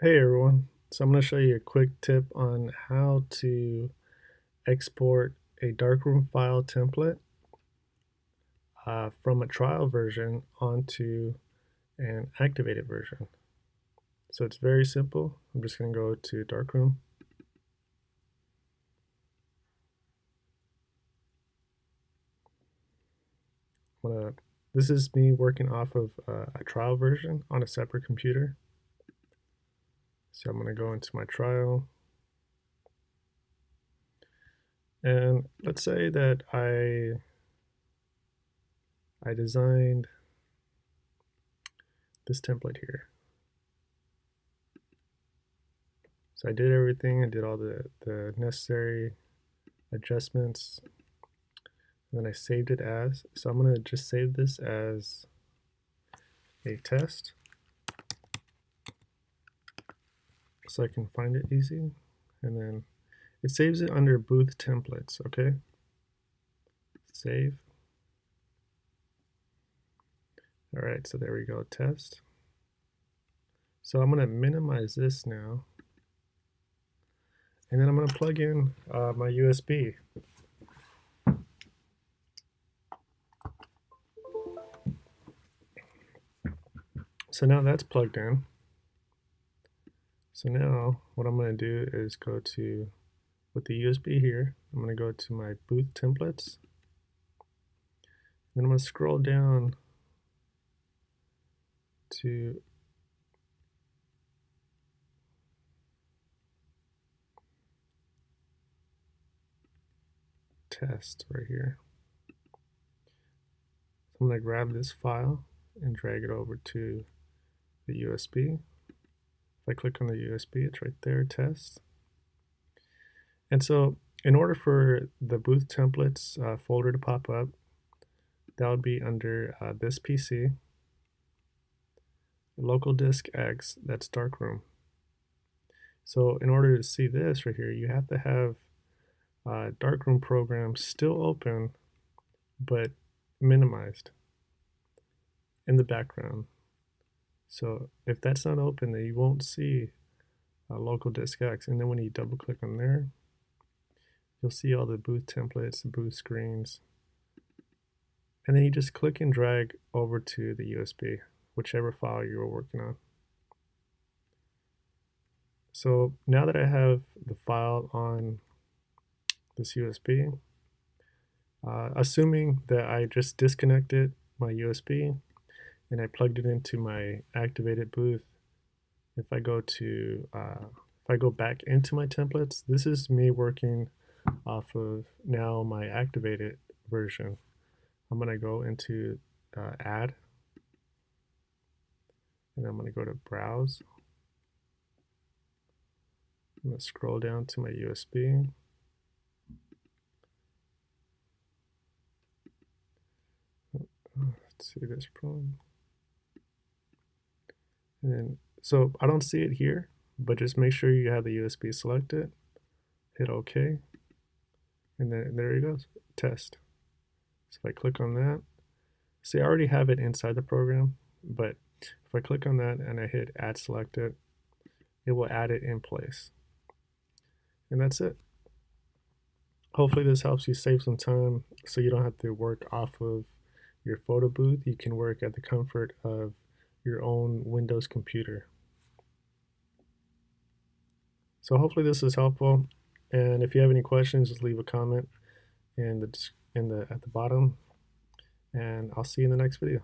Hey everyone, so I'm going to show you a quick tip on how to export a Darkroom file template from a trial version onto an activated version. So it's very simple. I'm just going to go to Darkroom. This is me working off of a trial version on a separate computer. So I'm going to go into my trial. And let's say that I designed this template here. So I did everything, I did all the necessary adjustments, and then I saved it as. So I'm going to just save this as a test so I can find it easy. And then it saves it under booth templates, okay? Save. All right, so there we go, test. So I'm going to minimize this now. And then I'm going to plug in my USB. So now that's plugged in. So now what I'm going to do is go to, with the USB here, I'm going to go to my booth templates. Then I'm going to scroll down to test right here. So I'm going to grab this file and drag it over to the USB. If I click on the USB, it's right there, test. And so in order for the booth templates folder to pop up, that would be under this PC, local disk X, that's Darkroom. So in order to see this right here, you have to have Darkroom program still open, but minimized in the background. So if that's not open, then you won't see local disk X. And then when you double click on there, you'll see all the booth templates, the booth screens. And then you just click and drag over to the USB, whichever file you were working on. So now that I have the file on this USB, assuming that I just disconnected my USB and I plugged it into my activated booth, if I go back into my templates, this is me working off of now my activated version. I'm going to go into add, and I'm going to go to browse. I'm going to scroll down to my USB. Let's see this problem. And then, so I don't see it here, but just make sure you have the USB selected. Hit OK. And then there it goes, test. So if I click on that, see I already have it inside the program, but if I click on that and I hit add selected, it will add it in place. And that's it. Hopefully this helps you save some time so you don't have to work off of your photo booth. You can work at the comfort of your own Windows computer. So hopefully this is helpful. And if you have any questions, just leave a comment at the bottom. And I'll see you in the next video.